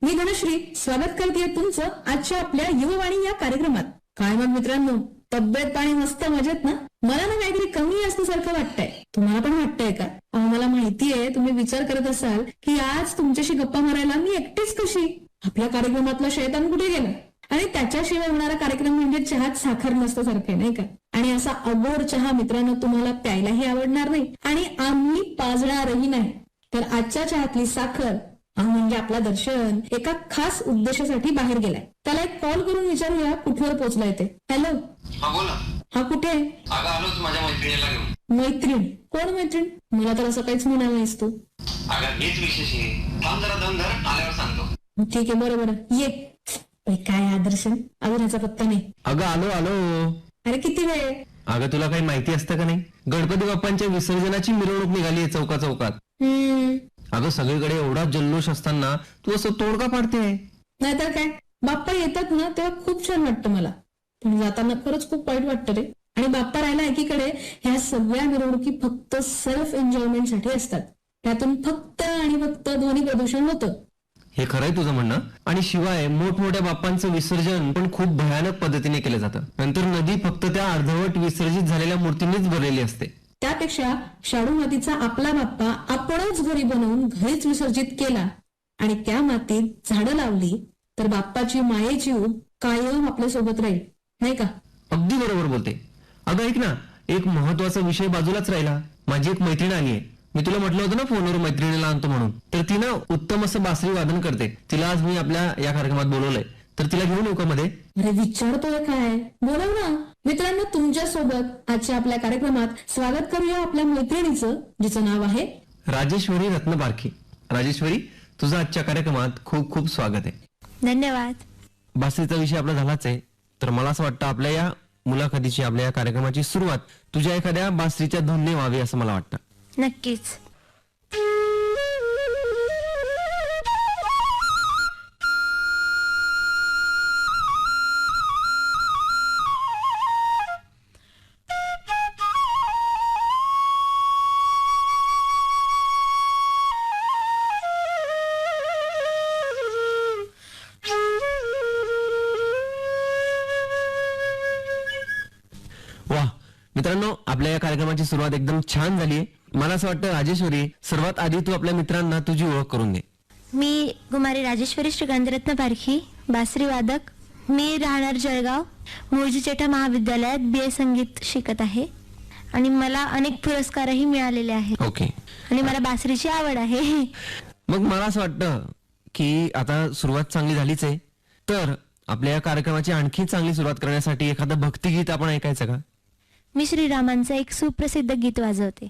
मी धनश्री स्वागत करते तुमचं आजच्या आपल्या युववाणी या कार्यक्रमात. काय मग मित्रांनो, तब्येत पाणी मस्त मजेत ना? मला ना काहीतरी कमी असल्यासारखं वाटतंय. तुम्हाला पण वाटतंय का? मला माहितीये तुम्ही विचार करत असाल की आज तुमच्याशी गप्पा मारायला मी एकटीच कशी. आपल्या कार्यक्रमातला शैतान कुठे गेला? आणि त्याच्याशिवाय होणारा कार्यक्रम म्हणजे चहात साखर नसल्यासारखं, नाही का? आणि असा अगोर चहा मित्रांनो तुम्हाला प्यायलाही आवडणार नाही आणि आम्ही पाजणारही नाही. तर आजच्या चहातली साखर म्हणजे आपला दर्शन एका खास उद्देशासाठी बाहेर गेलाय. त्याला एक कॉल करून विचारूया कुठवर पोहोचलाय ते. हॅलो. हा बोला. हा कुठे आहे? अगं आलोच माझ्या मैत्रिणीला घेऊन. मैत्रीण? कोण मैत्रीण? मला तर असं काहीच म्हणाल नाहीस तू. अगं हेच विशेष आहे. थांब जरा दम धर, आल्यावर सांगतो. ठीक आहे, बरोबर ये. काय आदर्शन अजून याचा पत्ता नाही. अगं आलो आलो. अरे किती वेळ? अगं तुला काही माहिती असतं का नाही, गणपती बाप्पांच्या विसर्जनाची मिरवणूक निघाली आहे चौका चौकात. अगं सगळीकडे एवढा जल्लोष असताना तू असं तोडगा पाडते. नाहीतर काय, बाप्पा येतात ना तेव्हा खूप छान वाटतं मला, पण जाताना खरंच खूप वाईट वाटतं रे. आणि बाप्पा राहिला एकीकडे, ह्या सगळ्या मिरवणुकी फक्त सेल्फ एन्जॉयमेंट साठी असतात. त्यातून फक्त आणि फक्त ध्वनी प्रदूषण होतं. हे खरंय तुझं म्हणणं. आणि शिवाय मोठमोठ्या बाप्पांचं विसर्जन पण खूप भयानक पद्धतीने केलं जातं. नंतर नदी फक्त त्या अर्धवट विसर्जित झालेल्या मूर्तींनीच भरलेली असते. त्यापेक्षा शाडू मातीचा आपला बाप्पा आपणच घरी बनवून घरीच विसर्जित केला आणि त्या मातीत झाडं लावली तर बाप्पाची मायेची ऊब कायम आपल्या सोबत राहील, नाही का? अगदी बरोबर बोलते. अगं ऐक ना, एक महत्वाचा विषय बाजूलाच राहिला. माझी एक मैत्रीण आली आहे. मी तुला म्हटलं होतं ना फोनवर मैत्रिणीला आणतो म्हणून. तर ती ना उत्तम असं बासरी वादन करते. तिला आज मी आपल्या या कार्यक्रमात बोलवलंय, तर तिला घेऊन येऊ का मध्ये? अरे विचारतोय काय, बोलव ना. मित्रांनो, तुमच्या सोबत आजच्या आपल्या कार्यक्रमात स्वागत करूया आपल्या मैत्रिणीचं, जिचं नाव आहे राजेश्वरी रत्न बारकी. राजेश्वरी, तुझं आजच्या कार्यक्रमात खूप खूप स्वागत आहे. धन्यवाद. बासरीचा विषय आपला झालाच आहे, तर मला असं वाटतं आपल्या या मुलाखतीची, आपल्या या कार्यक्रमाची सुरुवात तुझ्या एखाद्या बासरीच्या धुनने व्हावी असं मला वाटतं. नक्कीच. वा मित्रांनो, आपल्या या कार्यक्रमाची सुरुवात एकदम छान झाली आहे. मला असं वाटतं राजेश्वरी, सर्वात आधी तू आपल्या मित्रांना तुझी ओळख करून दे. मी कुमारी राजेश्वरी श्रीकांतरत्न पारखी, बासरी वादक. मी राहणार जळगाव, मूळजी चेठा महाविद्यालयात BA संगीत शिकत आहे आणि मला अनेक पुरस्कारही मिळालेले आहेत. ओके. आणि मला बासरीची आवड आहे. मग मला असं वाटतं की आता सुरुवात चांगली झालीच आहे, तर आपल्या या कार्यक्रमाची आणखी चांगली सुरुवात करण्यासाठी एखादं भक्तिगीत आपण ऐकायचं का? मी श्रीरामांचं एक सुप्रसिद्ध गीत वाजवते.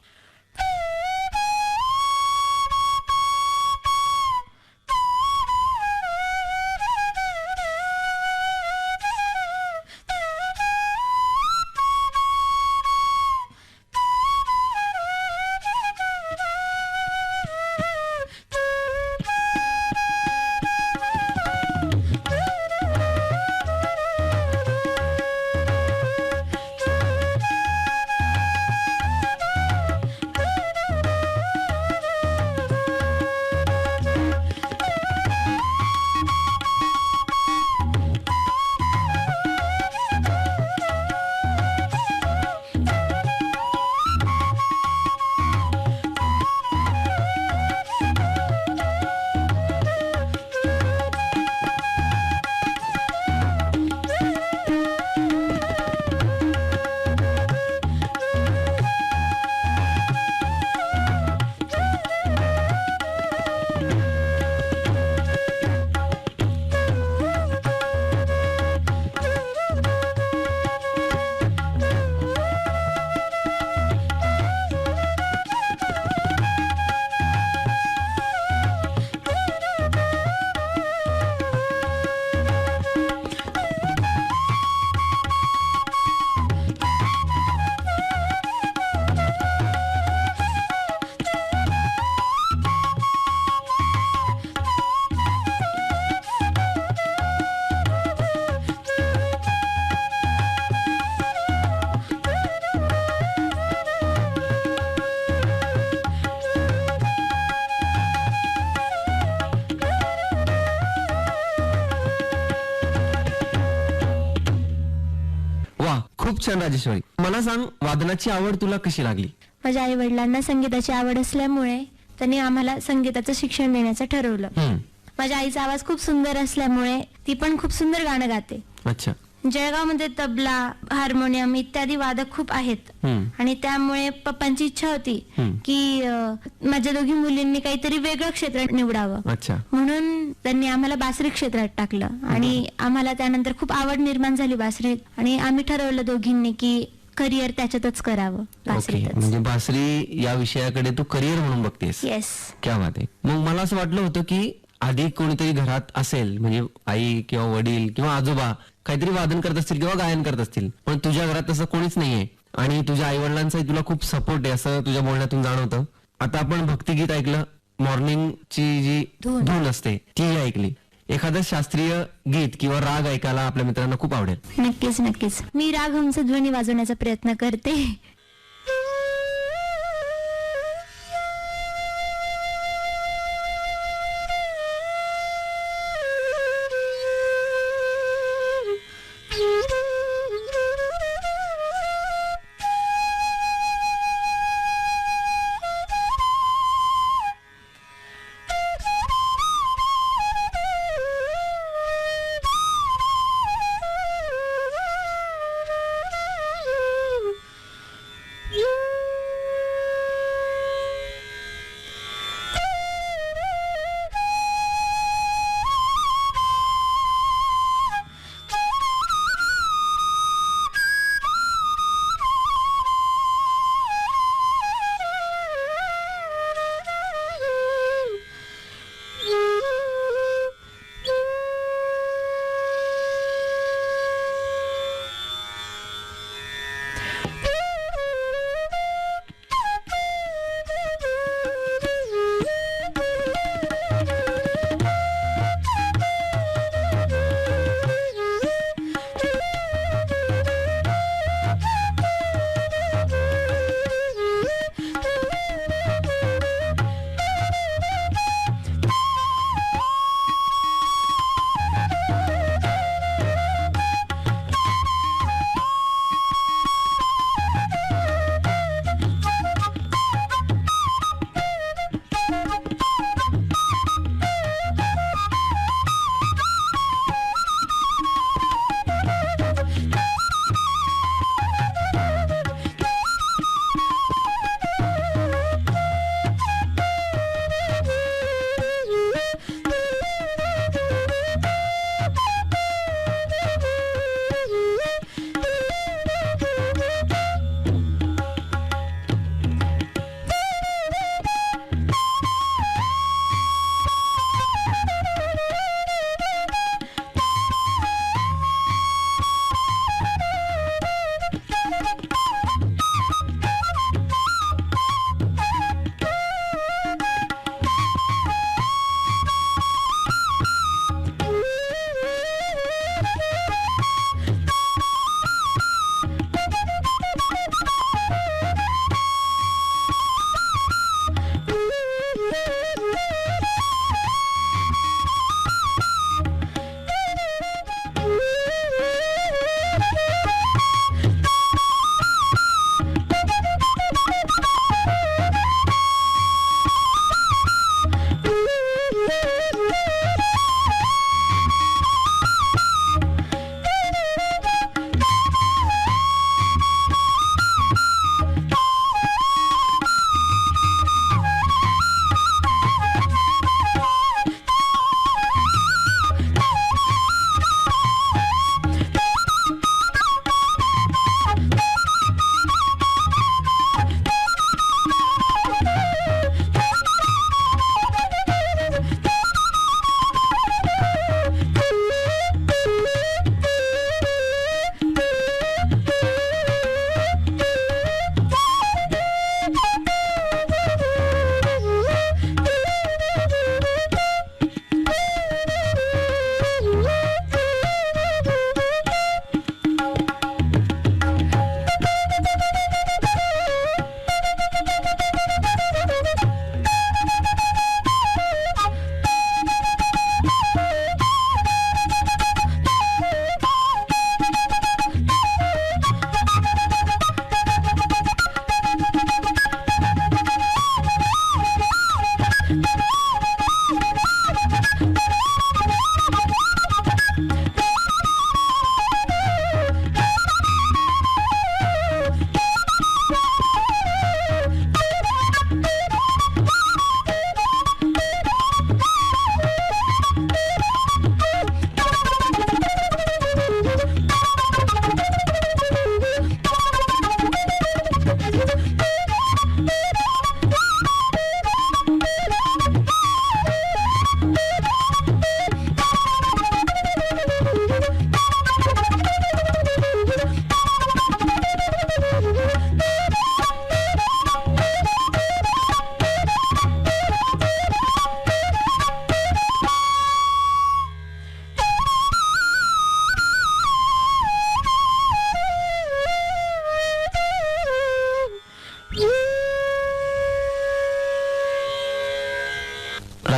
खूप छान राजेश्वरी. मला सांग, वादनाची आवड तुला कशी लागली? माझ्या आई वडिलांना संगीताची आवड असल्यामुळे त्यांनी आम्हाला संगीताचं शिक्षण देण्याचं ठरवलं. हम्म. माझ्या आईचा आवाज खूप सुंदर असल्यामुळे ती पण खूप सुंदर गाणं गाते. अच्छा. जळगावमध्ये तबला, हार्मोनियम इत्यादी वादक खूप आहेत. हम्म. आणि त्यामुळे पप्पांची इच्छा होती हम्म. की माझ्या दोघी मुलींनी काहीतरी वेगळं क्षेत्र निवडावं. अच्छा. म्हणून त्यांनी आम्हाला बासरी क्षेत्रात टाकलं आणि आम्हाला त्यानंतर खूप आवड निर्माण झाली बासरीत आणि आम्ही ठरवलं दोघींनी की करिअर त्याच्यातच करावं, ओके. बासरीतच. म्हणजे बासरी या विषयाकडे तू करिअर म्हणून बघतेस. येस. क्या बात आहे. मग मला असं वाटलं होतं की आधी कोणीतरी घरात असेल, म्हणजे आई किंवा वडील किंवा आजोबा काहीतरी वादन करत असतील किंवा गायन करत असतील, पण तुझ्या घरात तसं कोणीच नाहीये आणि तुझ्या आई वडिलांचाही तुला खूप सपोर्ट आहे असं तुझ्या बोलण्यातून जाणवतं. आता आपण भक्तिगीत ऐकलं, मॉर्निंगची जी धून असते ती ऐकली. एखादं शास्त्रीय गीत किंवा राग ऐकायला आपल्या मित्रांना खूप आवडेल. नक्कीच नक्कीच. मी राग हंस ध्वनी वाजवण्याचा प्रयत्न करते.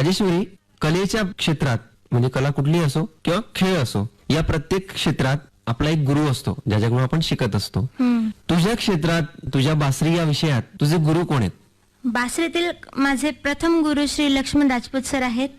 राजेश्वरी, कलेच्या क्षेत्रात म्हणजे कला कुठलीही असो किंवा खेळ असो, या प्रत्येक क्षेत्रात आपला एक गुरु असतो ज्याच्याकडून आपण शिकत असतो. तुझ्या क्षेत्रात, तुझ्या बासरी या विषयात तुझे गुरु कोण आहेत? बासरीतील माझे प्रथम गुरु श्री लक्ष्मण राजपूत सर आहेत.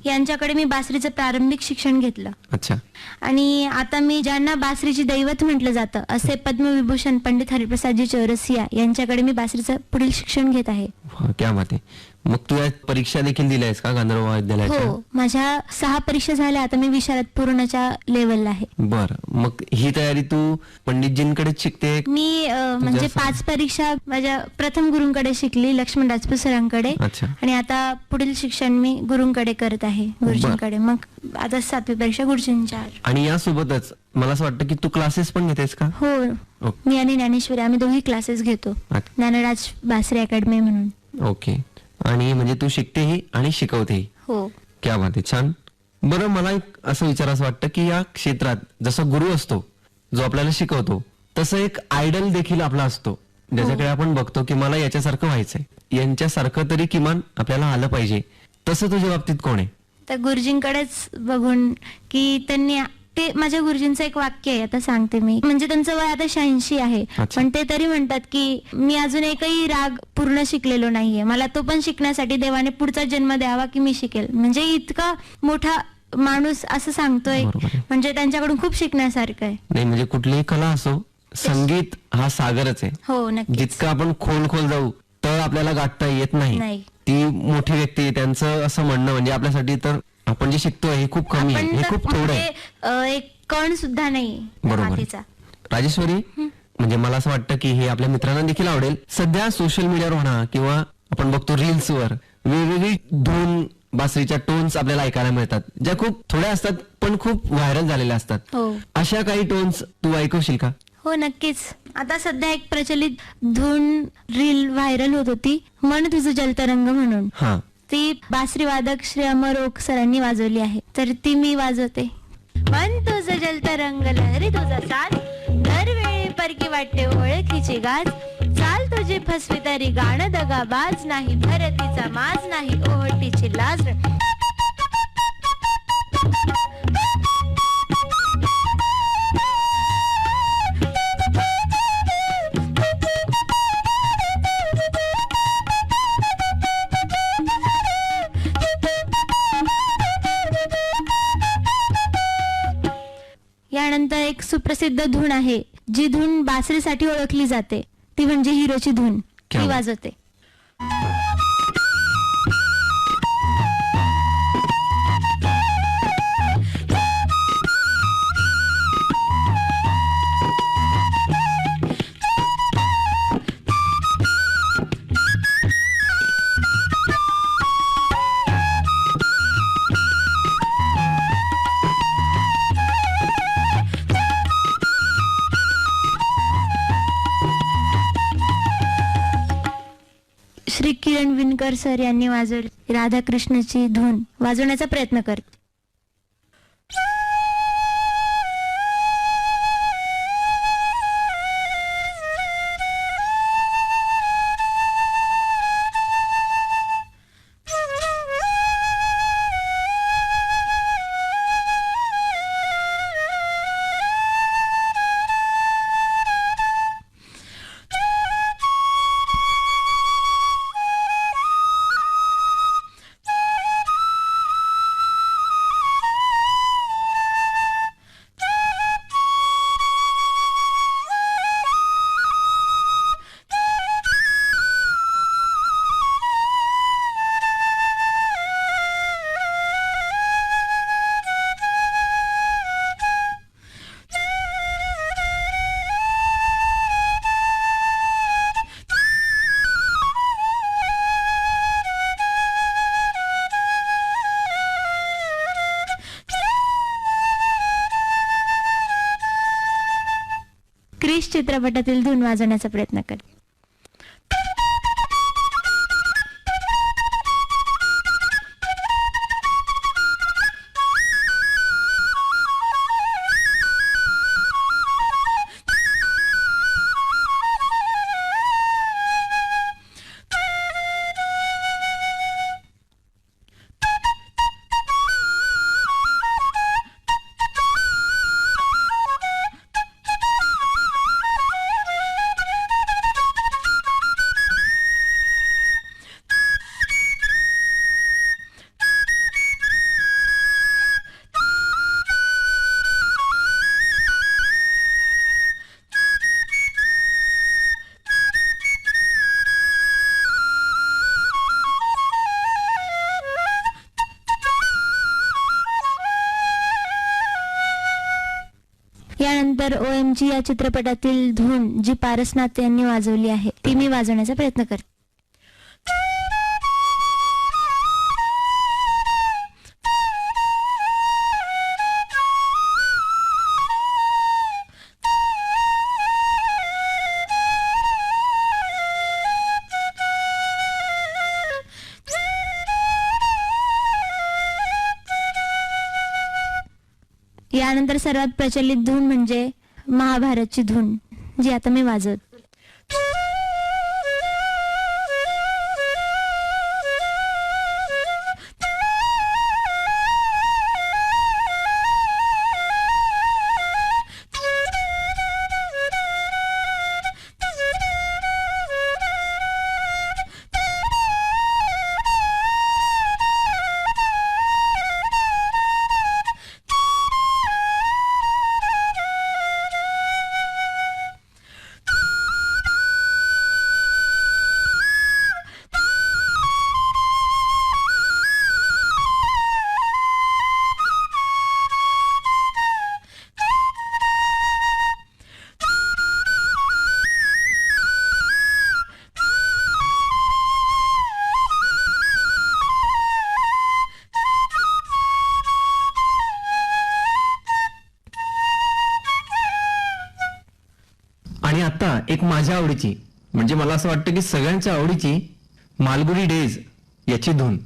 यांच्याकडे मी बासरीचं प्रारंभिक शिक्षण घेतलं. अच्छा. आणि आता मी ज्यांना बासरीची दैवत म्हटलं जातं असे पद्मविभूषण पंडित हरिप्रसादजी चौरसिया यांच्याकडे मी बासरीचं पुढील शिक्षण घेत आहे. वा, क्या बात आहे. मग तू या परीक्षा देखील दिल्या आहेस का गांधर्व महाविद्यालयाच्या? हो, माझ्या 6 परीक्षा झाल्या. आता मी विशारद पूर्णच्या लेवलला आहे. बर, मग ही तयारी तू पंडितजींकडेच शिकते? मी म्हणजे 5 परीक्षा माझ्या प्रथम गुरुंकडे शिकली, लक्ष्मण राजपूत सरांकडे. अच्छा. आणि आता पुढील शिक्षण मी गुरुंकडे करत आहे, गुरुजींकडे. मग आता 7वी परीक्षा गुरुजींच्या. आणि यासोबतच मला असं वाटतं की तू क्लासेस पण घेतेस का? हो, ओके. मी आणि ज्ञानेश्वरी आम्ही दोघी क्लासेस घेतो, अच्छा. ज्ञानराज बासरी अकॅडमी म्हणून. ओके. आणि म्हणजे तू शिकतेही आणि शिकवतेही. हो. क्या बात आहे, छान. बरं, मला एक असं विचारायचं वाटतं की या क्षेत्रात जसा गुरु असतो जो आपल्याला शिकवतो, तसं एक आयडल देखील आपला असतो ज्याच्याकडे आपण बघतो की मला याच्यासारखं व्हायचंय, यांच्यासारखं तरी किमान आपल्याला आलं पाहिजे. तसं तुझ्या बाबतीत कोण आहे? तर गुरुजींकडेच बघून की त्यांनी ते माझ्या गुरुजींचं एक वाक्य आहे, आता सांगते मी. म्हणजे त्यांचं वय आता 86 आहे, अच्छा. पण ते तरी म्हणतात की मी अजून एकही राग पूर्ण शिकलेलो नाहीये, मला तो पण शिकण्यासाठी देवाने पुढचा जन्म द्यावा की मी शिकेल. म्हणजे इतका मोठा माणूस असं सांगतोय, बरोबर आहे. म्हणजे त्यांच्याकडून खूप शिकण्यासारखं आहे. नाही, म्हणजे कुठलीही कला असो, संगीत हा सागरच आहे. हो, नक्की. जितकं आपण खोल जाऊ तर आपल्याला गाठता येत नाही. नाही. ती मोठी व्यक्ती, त्यांचं असं म्हणणं म्हणजे आपल्यासाठी तर आपण जे शिकतोय हे खूप कमी आहे, आपण हे तर खूप थोडं आहे. म्हणजे एक कण सुद्धा नाही बरोबर आहे. मातीचा. राजेश्वरी, म्हणजे मला असं वाटतं की हे आपल्या मित्रांना देखील आवडेल. सध्या सोशल मीडियावर म्हणा किंवा आपण बघतो रील्सवर वेगवेगळी धून, बासरीच्या टोन्स आपल्याला ऐकायला मिळतात, ज्या खूप थोड्या असतात पण खूप व्हायरल झालेल्या असतात. हो. अशा काही टोन्स तू ऐकवशील का? हो, नक्कीच. आता सध्या एक प्रचलित धून रील व्हायरल होत होती, मन तुझं जलतरंग म्हणून. हा. ती बासरी वादक श्री अमर ओक सरांनी वाजवली आहे, तर ती मी वाजवते. मन तुझं जलतरंग लहरी तुझा साथ, दरवेळी परकी वाटते ओळखीची गाज, चाल तुझी फसवी तरी गाणं दगाबाज नाही, भरतीचा माज नाही ओहटीची लाज. यानंतर एक सुप्रसिद्ध धून आहे, जी धून बासरीसाठी ओळखली जाते, ती म्हणजे हिरोची धून. क्या ती बात. वाजवते. श्री किरण विणकर सर यांनी वाजवली राधाकृष्णाची धून वाजवण्याचा प्रयत्न करते. क्रिश चित्रपटातील धून वाजवण्याचा प्रयत्न करते. यानंतर OMG या चित्रपटातील धून जी पारसनाथ यांनी वाजवली आहे ती मी वाजवण्याचा प्रयत्न करते. यानंतर सर्वात प्रचलित धून म्हणजे महाभारतची धून जी आता मी वाजवते. आणि आता एक माझ्या आवडीची, म्हणजे मला असं वाटतं की सगळ्यांच्या आवडीची मालगुडी डेज याची धून.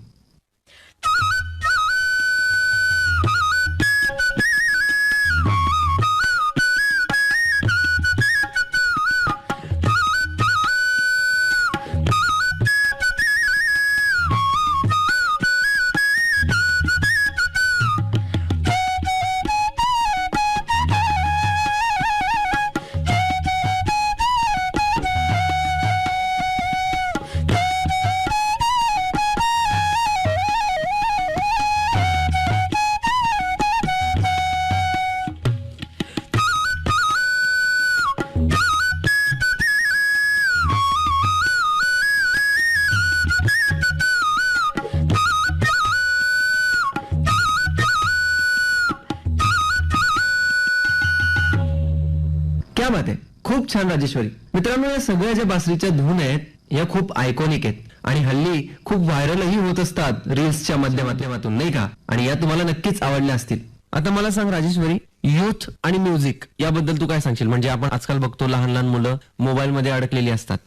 क्या बात आहे, खूप छान राजेश्वरी. मित्रांनो, या सगळ्या ज्या बासरीच्या धून आहेत या खूप आयकॉनिक आहेत आणि हल्ली खूप व्हायरलही होत असतात रील्सच्या माध्यमातून, नाही का? आणि या तुम्हाला नक्कीच आवडल्या असतील. आता मला सांग राजेश्वरी, युथ आणि म्युझिक याबद्दल तू काय सांगशील? म्हणजे आपण आजकाल बघतो लहान लहान मुलं मोबाईल मध्ये अडकलेली असतात,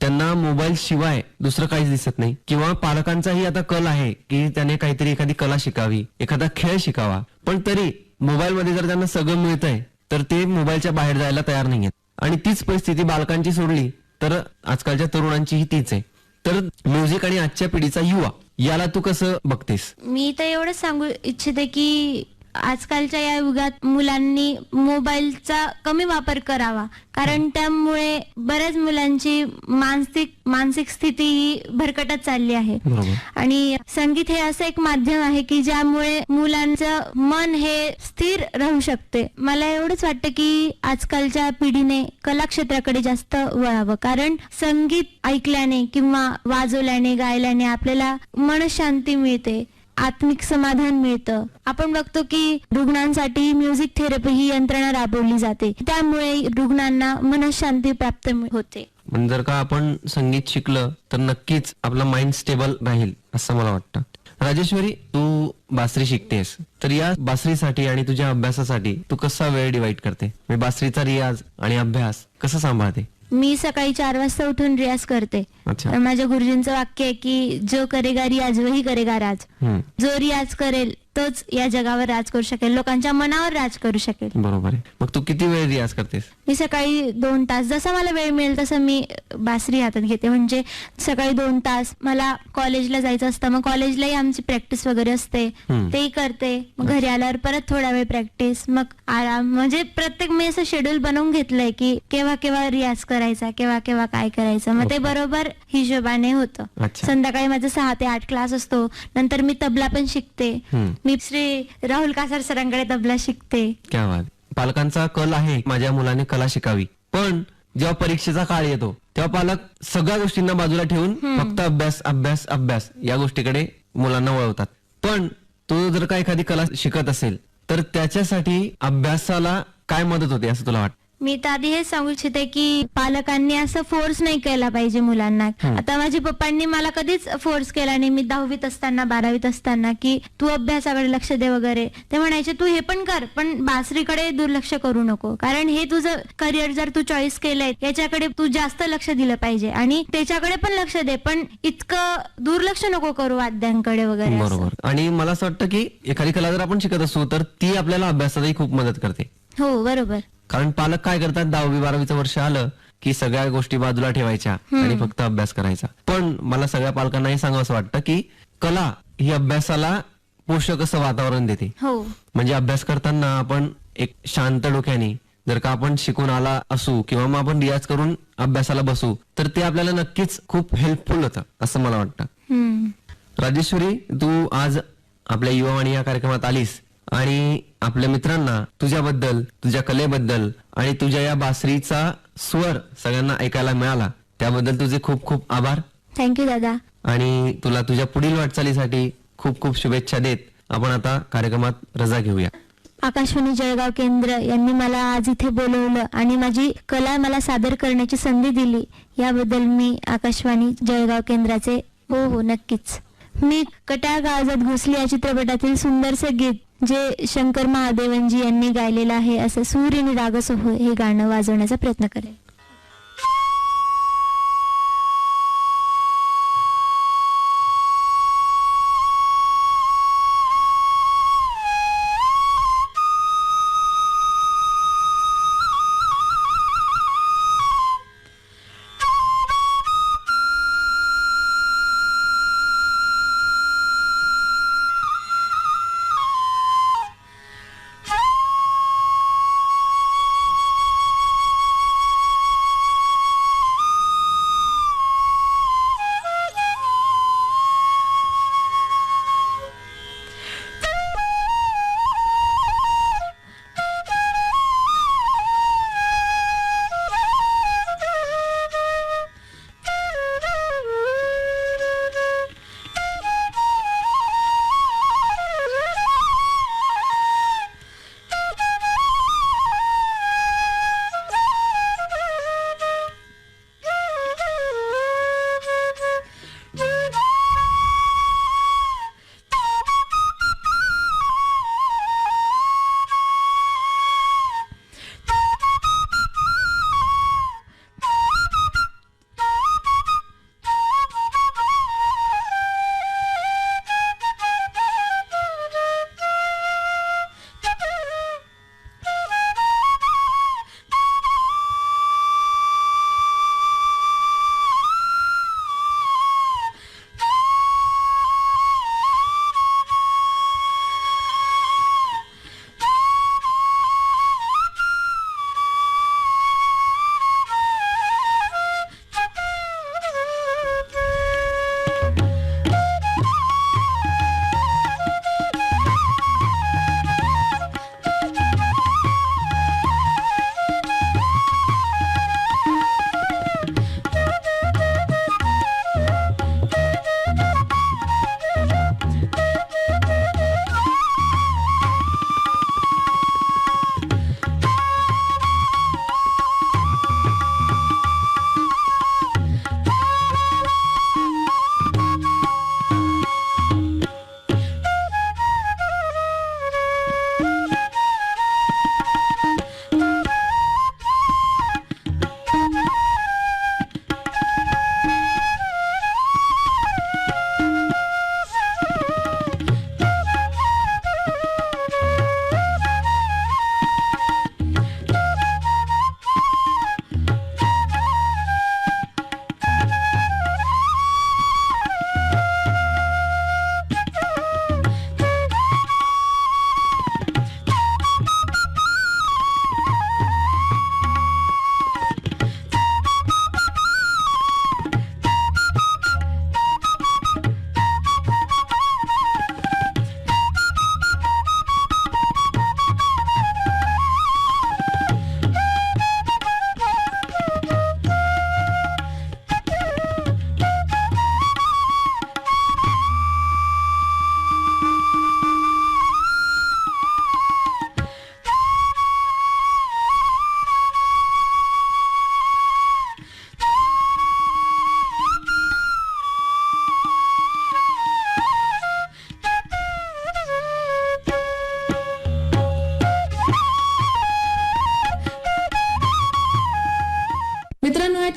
त्यांना मोबाईल शिवाय दुसरं काहीच दिसत नाही. किंवा पालकांचाही आता कल आहे की त्याने काहीतरी एखादी कला शिकावी, एखादा खेळ शिकावा, पण तरी मोबाईल मध्ये जर त्यांना सगळं मिळतंय तर ते मोबाईलच्या बाहेर जायला तयार नाहीयेत. आणि तीच परिस्थिती बालकांची सोडली तर आजकालच्या तरुणांचीही तीच आहे. तर म्युझिक आणि आजच्या पिढीचा युवा याला तू कसं बघतेस? मी तर एवढंच सांगू इच्छिते की आजकालच्या या युगात मुलांनी मोबाईलचा कमी वापर करावा, कारण त्यामुळे बऱ्याच मुलांची मानसिक स्थिती ही भरकटत चालली आहे. आणि संगीत हे असं एक माध्यम आहे की ज्यामुळे मुलांचं मन हे स्थिर राहू शकते. मला एवढंच वाटतं की आजकालच्या पिढीने कला क्षेत्राकडे जास्त वळावं, कारण संगीत ऐकल्याने किंवा वाजवल्याने गायल्याने आपल्याला मनशांती मिळते, आत्मिक समाधान मिळतं. आपण बघतो की रुग्णांसाठी म्युझिक थेरपी ही यंत्रणा राबवली जाते, त्यामुळे रुग्णांना मनशांती प्राप्त होते. जर का आपण संगीत शिकलं तर नक्कीच आपला माइंड स्टेबल राहील असं मला वाटतं. राजेश्वरी, तू बासरी शिकतेस, तर या बासरीसाठी आणि तुझ्या अभ्यासासाठी तू कसा वेळ डिवाइड करते? बासरीचा रियाज आणि अभ्यास कसं सांभाळते? मी सकाळी 4 वाजता उठून रियाज करते. माझ्या गुरुजींचं वाक्य आहे की जो करेगा रियाज वही करेगा राज. जो रियाज करेल तोच या जगावर राज करू शकेल, लोकांच्या मनावर राज करू शकेल. बरोबर आहे. मग तू किती वेळ रियाज करतेस? मी सकाळी 2 तास, जसा मला वेळ मिळेल तसं मी बासरी हातात घेते. म्हणजे सकाळी 2 तास मला कॉलेजला जायचं असतं, मग कॉलेजलाही आमची प्रॅक्टिस वगैरे असते, तेही करते. मग घरी आल्यावर परत थोडा वेळ प्रॅक्टिस, मग आराम. म्हणजे प्रत्येक मी असं शेड्यूल बनवून घेतलंय की केव्हा केव्हा रियाज करायचा, केव्हा केव्हा काय करायचं. मग ते बरोबर हिशोबाने होतं. संध्याकाळी माझा 6 ते 8 क्लास असतो. नंतर मी तबला पण शिकते. मी श्री राहुल कासार सरांकडे तबला शिकते. क्या बात. पालकांचा कल आहे माझ्या मुलाने कला शिकावी, पण जेव्हा परीक्षेचा काळ येतो तेव्हा पालक सगळ्या गोष्टींना बाजूला ठेवून फक्त अभ्यास अभ्यास अभ्यास या गोष्टीकडे मुलांना वळवतात. पण तो जर का एखादी कला शिकत असेल तर त्याच्यासाठी अभ्यासाला काय मदत होते असं तुला वाटतं? मी तर आधी हेच सांगू इच्छिते की पालकांनी असं फोर्स नाही केला पाहिजे मुलांना. आता माझ्या पप्पांनी मला कधीच फोर्स केला नाही. मी 10वीत असताना 12वीत असताना की तू अभ्यासाकडे लक्ष दे वगैरे, ते म्हणायचे तू हे पण कर पण बासरीकडे दुर्लक्ष करू नको, कारण हे तुझं करिअर जर तू चॉईस केलंय याच्याकडे तू जास्त लक्ष दिलं पाहिजे आणि त्याच्याकडे पण लक्ष दे, पण इतकं दुर्लक्ष नको करू वाद्यांकडे वगैरे असं. बरोबर. आणि मला असं वाटतं की एखादी कला जर आपण शिकत असू तर ती आपल्याला अभ्यासातही खूप मदत करते. हो बरोबर. कारण पालक काय करतात, 10वी-12वीचं वर्ष आलं की सगळ्या गोष्टी बाजूला ठेवायच्या आणि फक्त अभ्यास करायचा. पण मला सगळ्या पालकांना हे सांगावं असं वाटतं की कला ही अभ्यासाला पोषक असं वातावरण देते. हो म्हणजे अभ्यास करताना आपण एक शांत डोक्याने जर का आपण शिकून आला असू किंवा मग आपण रियाज करून अभ्यासाला बसू तर ते आपल्याला नक्कीच खूप हेल्पफुल होतं असं मला वाटतं. हम्म. राजेश्वरी, तू आज आपल्या युवावाणी या कार्यक्रमात आलीस आणि आपल्या मित्रांना तुझ्याबद्दल, तुझ्या कलेबद्दल आणि तुझ्या या बासरीचा स्वर सगळ्यांना ऐकायला मिळाला त्याबद्दल तुझे खूप खूप आभार. थँक्यू दादा. आणि तुला तुझ्या पुढील वाटचालीसाठी खूप खूप शुभेच्छा देत आपण आता कार्यक्रमात रजा घेऊया. आकाशवाणी जळगाव केंद्र यांनी मला आज इथे बोलवलं आणि माझी कला मला सादर करण्याची संधी दिली, याबद्दल मी आकाशवाणी जळगाव केंद्राचे हो नक्कीच. मी कट्याळ काळजात घुसली या चित्रपटातील सुंदरसे गीत जे शंकर महादेवनजी यांनी गायलेलं आहे असं सूर आणि रागसोह हे गाणं वाजवण्याचा प्रयत्न करेन.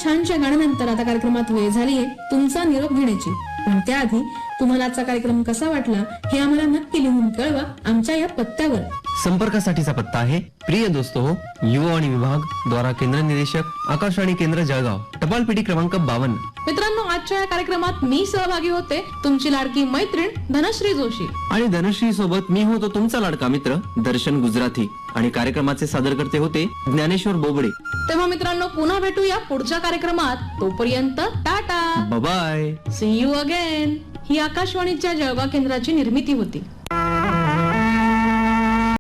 छानशा गाण्यानंतर आता कार्यक्रमात वेळ झालीये तुमचा निरोप घेण्याची. पण त्याआधी तुम्हाला आजचा कार्यक्रम कसा वाटला हे आम्हाला नक्की लिहून कळवा आमच्या या पत्त्यावर. संपर्कासाठीचा पत्ता आहे प्रिय दोस्तो हो, युवावाणी विभाग द्वारा केंद्र निदेशक आकाशवाणी केंद्र जळगाव, टपाल पेटी क्रमांक 52. मित्रांनो, आजच्या या कार्यक्रमात मी सहभागी होते तुमची लाडकी मैत्रीण धनश्री जोशी. आणि धनुश्री सोबत मी होतो तुमचा लाडका मित्र दर्शन गुजराथी आणि कार्यक्रमाचे सादरकर्ते होते ज्ञानेश्वर बोबडे. तेव्हा मित्रांनो, पुन्हा भेटूया पुढच्या कार्यक्रमात. तोपर्यंत tata, bye. See you again. ही आकाशवाणीच्या जळगाव केंद्राची निर्मिती होती.